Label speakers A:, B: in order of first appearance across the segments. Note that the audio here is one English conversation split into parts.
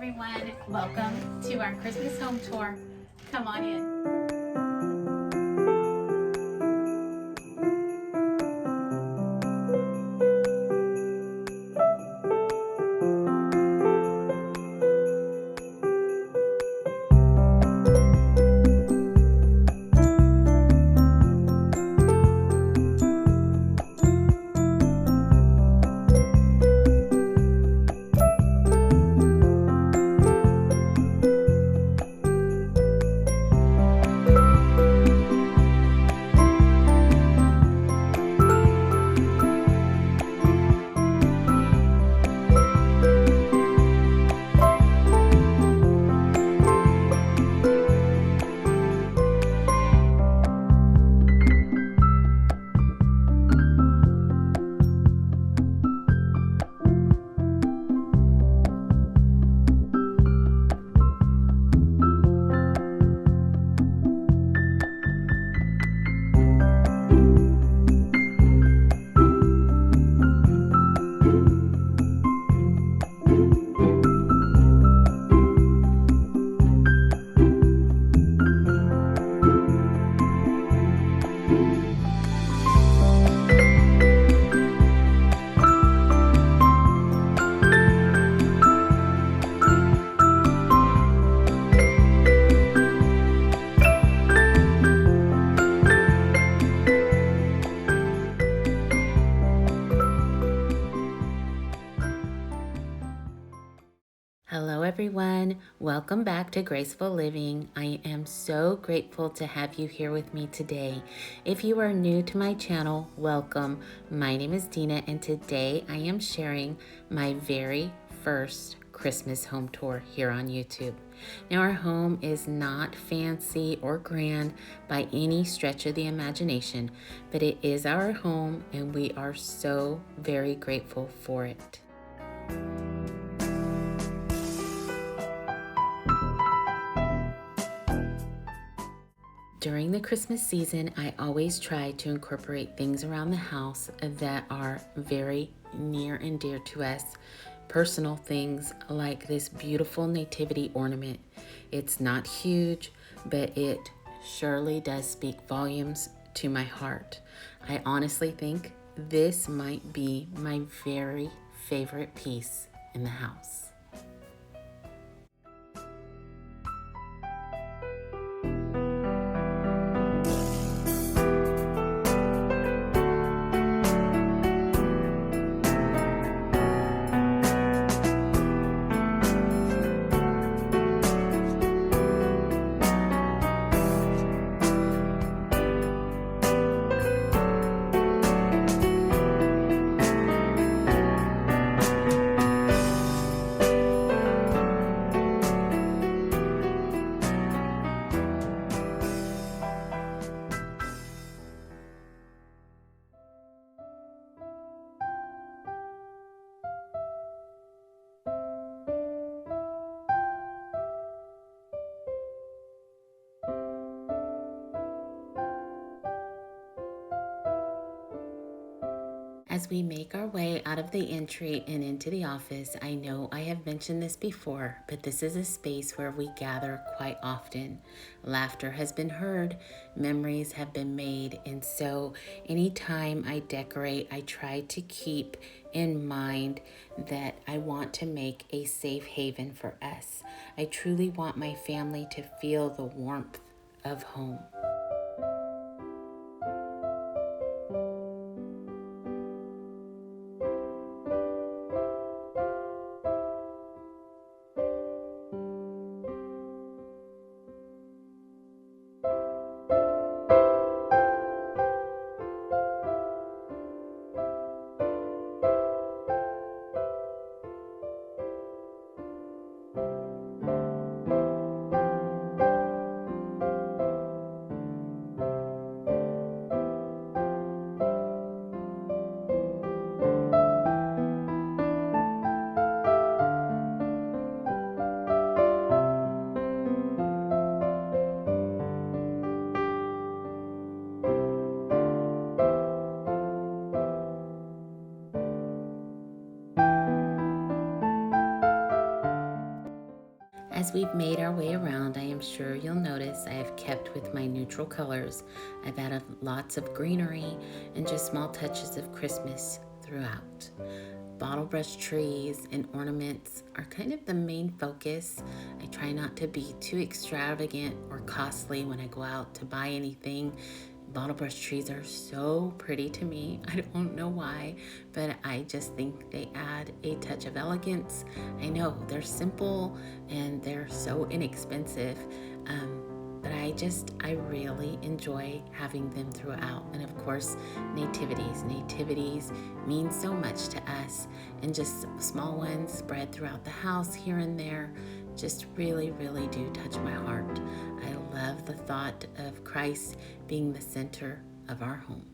A: everyone. Welcome to our Christmas home tour. Come on in.
B: Hello everyone, welcome back to Graceful Living. I am so grateful to have you here with me today. If you are new to my channel, welcome. My name is Dina and today I am sharing my very first Christmas home tour here on YouTube. Now our home is not fancy or grand by any stretch of the imagination, but it is our home and we are so very grateful for it. During the Christmas season, I always try to incorporate things around the house that are very near and dear to us. Personal things like this beautiful nativity ornament. It's not huge, but it surely does speak volumes to my heart. I honestly think this might be my very favorite piece in the house. As we make our way out of the entry and into the office, I know I have mentioned this before, but this is a space where we gather quite often. Laughter has been heard, memories have been made, and so anytime I decorate, I try to keep in mind that I want to make a safe haven for us. I truly want my family to feel the warmth of home. As we've made our way around, I am sure you'll notice I have kept with my neutral colors. I've added lots of greenery and just small touches of Christmas throughout. Bottle brush trees and ornaments are kind of the main focus. I try not to be too extravagant or costly when I go out to buy anything. Bottle brush trees are so pretty to me. I don't know why, but I just think they add a touch of elegance. I know they're simple and they're so inexpensive, but I really enjoy having them throughout. And of course, nativities. Nativities mean so much to us, and just small ones spread throughout the house here and there just really do touch my heart. I love the thought of Christ being the center of our home.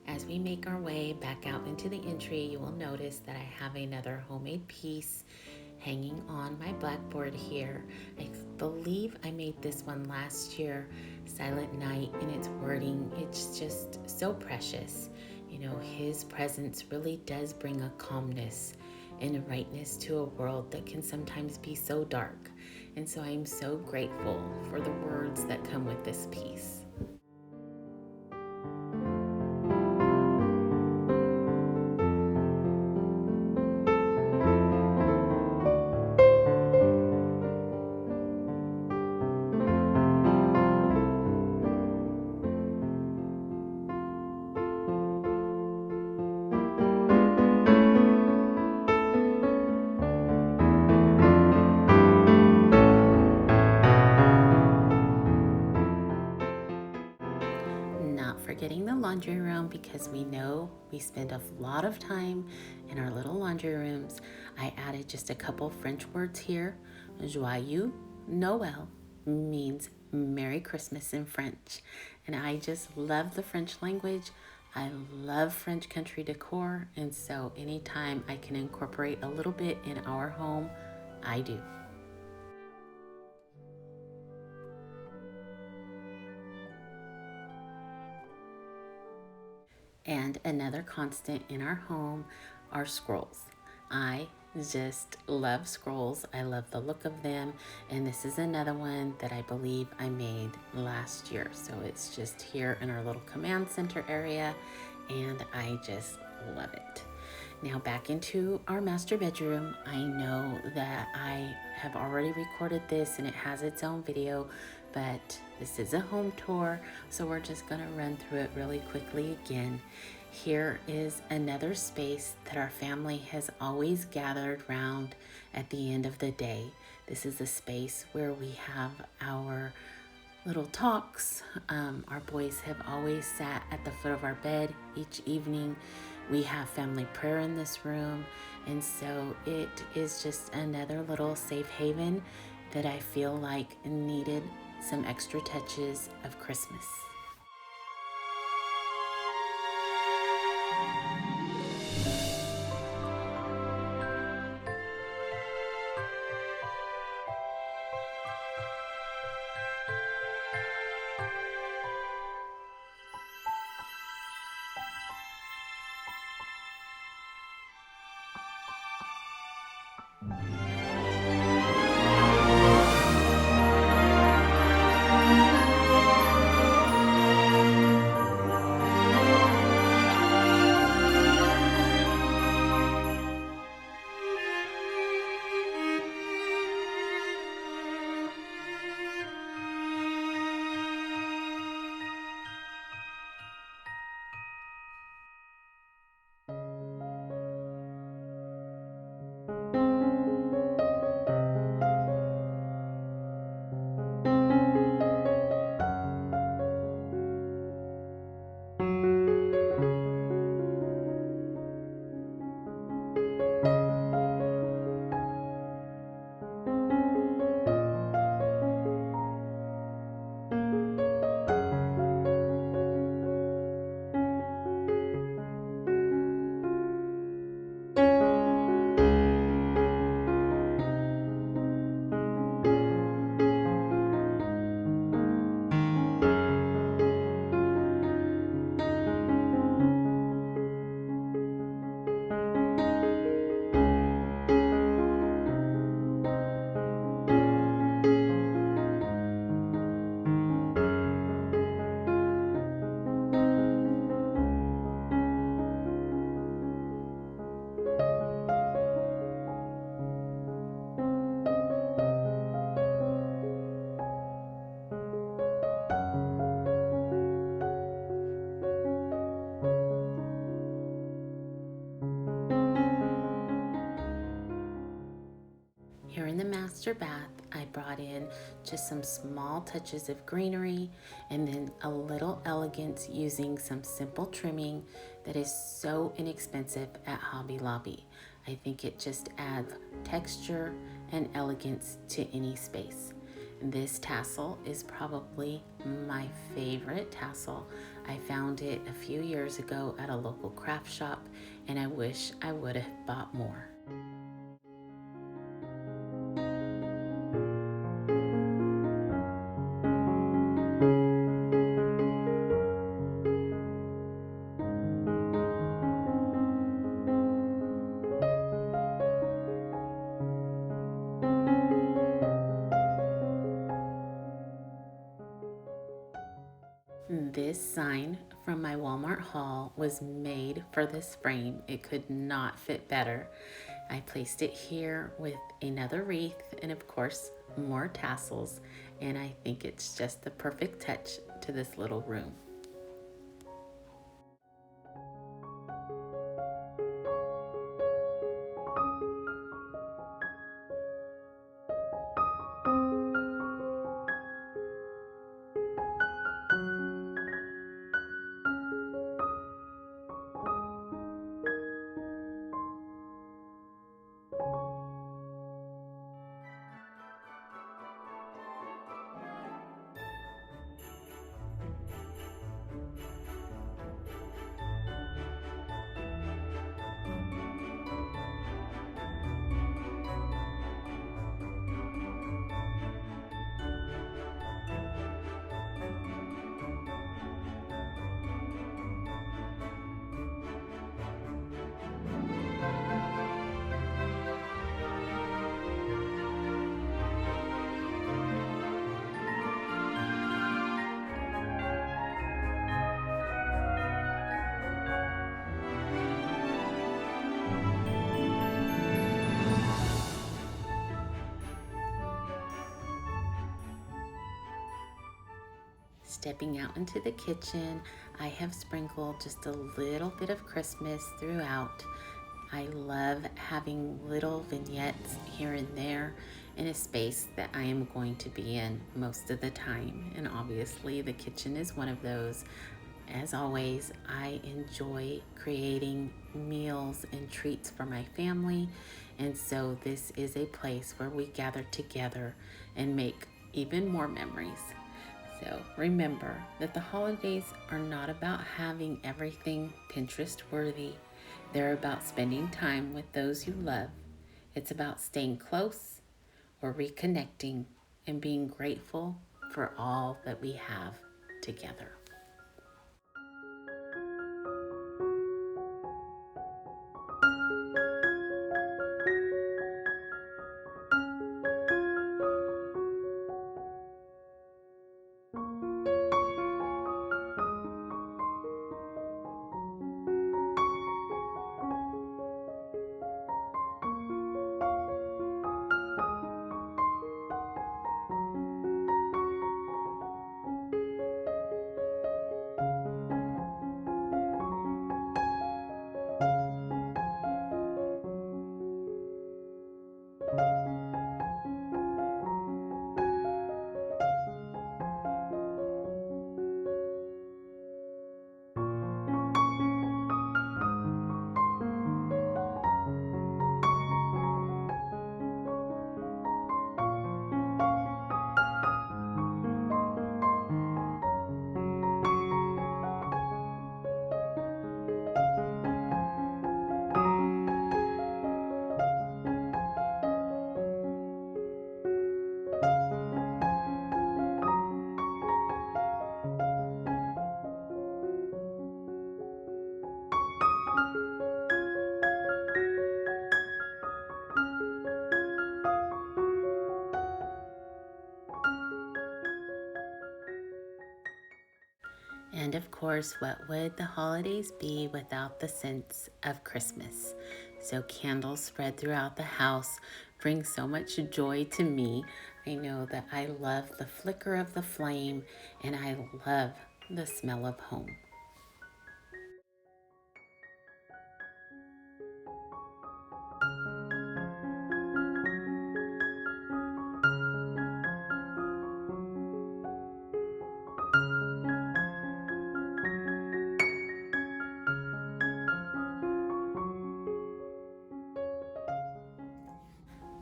B: As we make our way back out into the entry, you will notice that I have another homemade piece hanging on my blackboard here. I believe I made this one last year, Silent Night, and its wording, it's just so precious. You know, His presence really does bring a calmness and a rightness to a world that can sometimes be so dark. And so I'm so grateful for the words that come with this piece. Forgetting the laundry room, because we know we spend a lot of time in our little laundry rooms. I added just a couple French words here. Joyeux Noël means Merry Christmas in French. And I just love the French language. I love French country decor. And so anytime I can incorporate a little bit in our home, I do. And another constant in our home are scrolls. I just love scrolls. I love the look of them. And this is another one that I believe I made last year. So it's just here in our little command center area, and I just love it. Now back into our master bedroom. I know that I have already recorded this and it has its own video, but this is a home tour, so we're just gonna run through it really quickly again. Here is another space that our family has always gathered around at the end of the day. This is a space where we have our little talks. Our boys have always sat at the foot of our bed each evening We have family prayer in this room, and so it is just another little safe haven that I feel like needed some extra touches of Christmas. Here in the master bath, I brought in just some small touches of greenery and then a little elegance using some simple trimming that is so inexpensive at Hobby Lobby. I think it just adds texture and elegance to any space. This tassel is probably my favorite tassel. I found it a few years ago at a local craft shop, and I wish I would have bought more. This sign from my Walmart haul was made for this frame. It could not fit better. I placed it here with another wreath and of course more tassels, and I think it's just the perfect touch to this little room. Stepping out into the kitchen, I have sprinkled just a little bit of Christmas throughout. I love having little vignettes here and there in a space that I am going to be in most of the time. And obviously the kitchen is one of those. As always, I enjoy creating meals and treats for my family, and so this is a place where we gather together and make even more memories. So remember that the holidays are not about having everything Pinterest worthy. They're about spending time with those you love. It's about staying close or reconnecting and being grateful for all that we have together. And of course, what would the holidays be without the sense of Christmas? So candles spread throughout the house bring so much joy to me. I know that I love the flicker of the flame and I love the smell of home.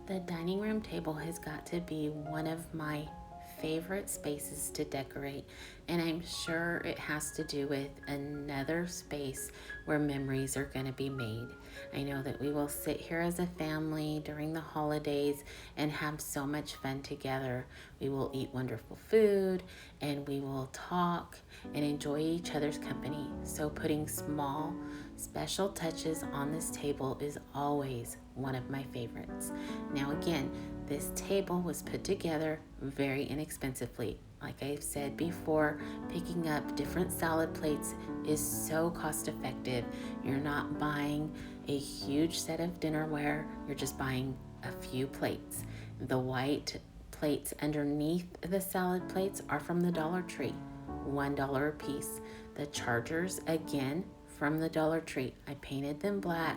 B: The dining room table has got to be one of my favorite spaces to decorate, and I'm sure it has to do with another space where memories are going to be made. I know that we will sit here as a family during the holidays and have so much fun together. We will eat wonderful food and we will talk and enjoy each other's company. So putting small, special touches on this table is always one of my favorites. Now again, this table was put together very inexpensively. Like I've said before, picking up different salad plates is so cost effective. You're not buying a huge set of dinnerware, you're just buying a few plates. The white plates underneath the salad plates are from the Dollar Tree, $1 a piece. The chargers, again, from the Dollar Tree. I painted them black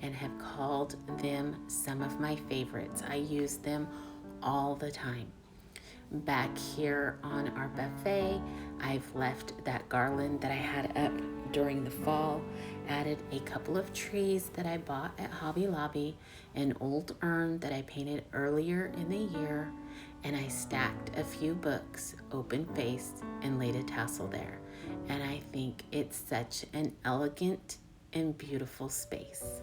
B: and have called them some of my favorites. I use them all the time. Back here on our buffet, I've left that garland that I had up during the fall, added a couple of trees that I bought at Hobby Lobby, an old urn that I painted earlier in the year, and I stacked a few books open-faced and laid a tassel there. And I think it's such an elegant and beautiful space.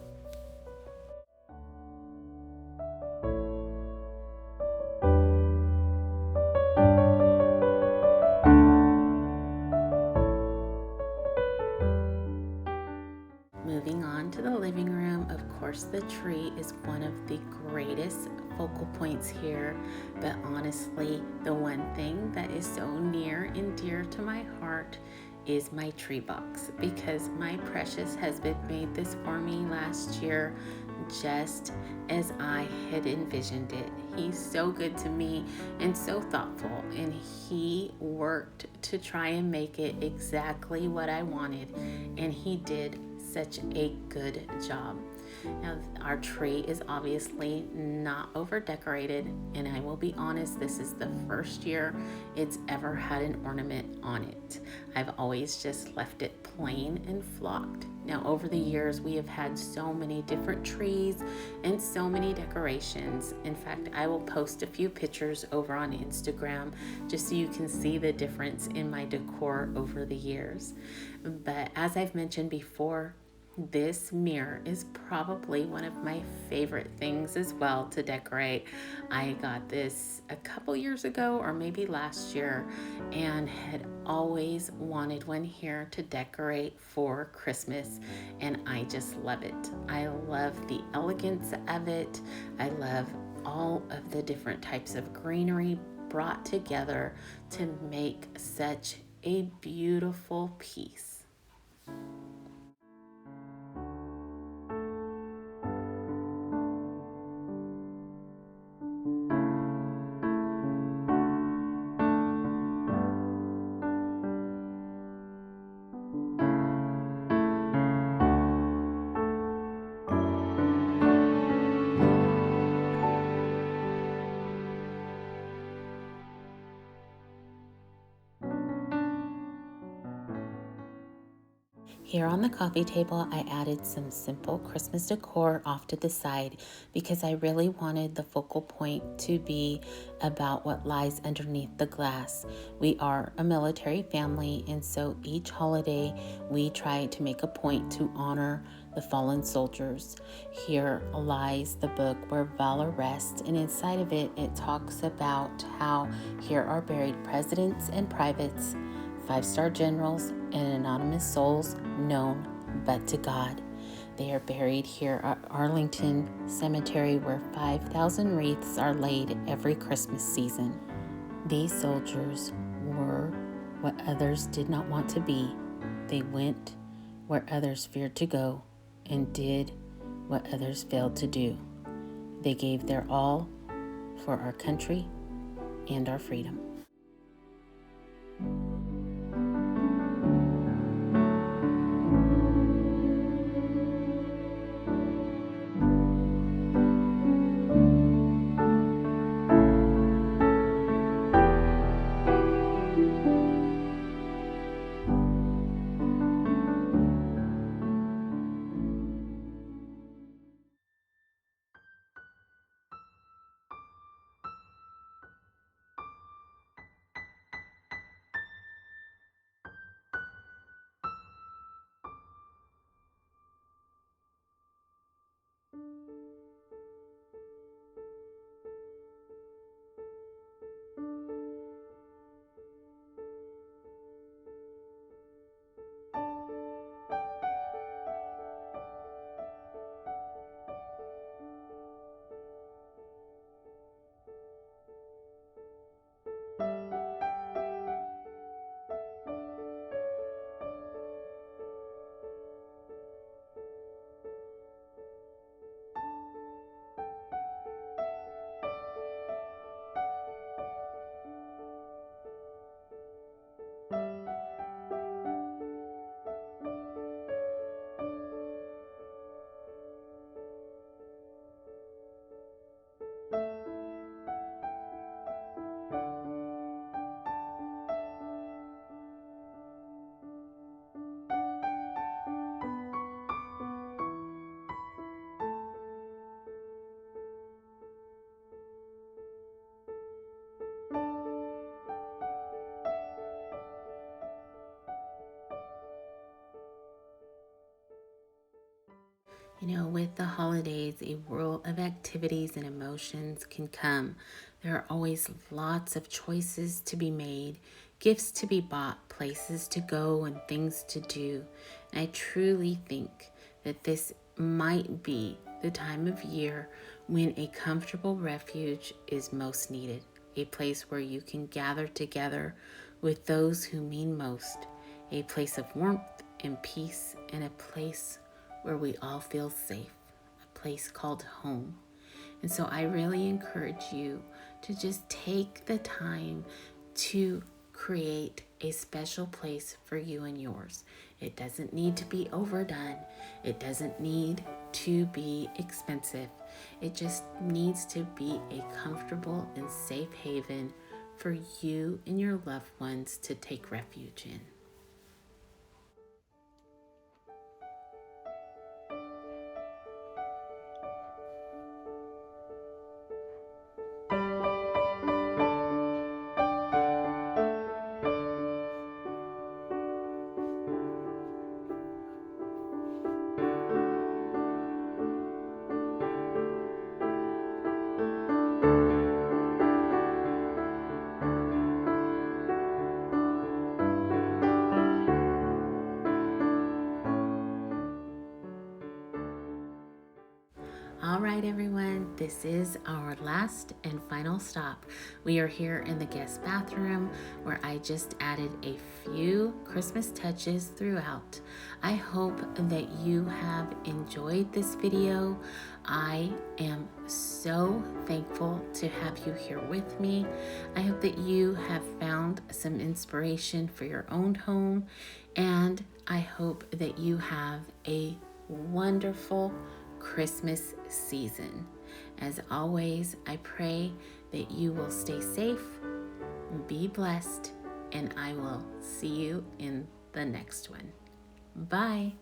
B: Moving on to the living room, of course, the tree is one of the greatest focal points here, but honestly, the one thing that is so near and dear to my heart is my tree box, because my precious husband made this for me last year just as I had envisioned it. He's so good to me and so thoughtful, and he worked to try and make it exactly what I wanted, and he did such a good job. Now, our tree is obviously not over decorated, and I will be honest, this is the first year it's ever had an ornament on it. I've always just left it plain and flocked. Now, over the years, we have had so many different trees and so many decorations. In fact, I will post a few pictures over on Instagram just so you can see the difference in my decor over the years. But as I've mentioned before, this mirror is probably one of my favorite things as well to decorate. I got this a couple years ago or maybe last year and had always wanted one here to decorate for Christmas, and I just love it. I love the elegance of it. I love all of the different types of greenery brought together to make such a beautiful piece. Here on the coffee table, I added some simple Christmas decor off to the side because I really wanted the focal point to be about what lies underneath the glass. We are a military family, and so each holiday we try to make a point to honor the fallen soldiers. Here lies the book Where Valor Rests, and inside of it, it talks about how here are buried presidents and privates, 5-star generals, and anonymous souls known but to God. They are buried here at Arlington Cemetery, where 5,000 wreaths are laid every Christmas season. These soldiers were what others did not want to be. They went where others feared to go and did what others failed to do. They gave their all for our country and our freedom. You know, with the holidays, a world of activities and emotions can come. There are always lots of choices to be made, gifts to be bought, places to go, and things to do. And I truly think that this might be the time of year when a comfortable refuge is most needed, a place where you can gather together with those who mean most, a place of warmth and peace, and a place where we all feel safe, a place called home. And so I really encourage you to just take the time to create a special place for you and yours. It doesn't need to be overdone. It doesn't need to be expensive. It just needs to be a comfortable and safe haven for you and your loved ones to take refuge in. All right, everyone, this is our last and final stop. We are here in the guest bathroom where I just added a few Christmas touches throughout. I hope that you have enjoyed this video. I am so thankful to have you here with me. I hope that you have found some inspiration for your own home, and I hope that you have a wonderful Christmas season. As always, I pray that you will stay safe, be blessed, and I will see you in the next one. Bye.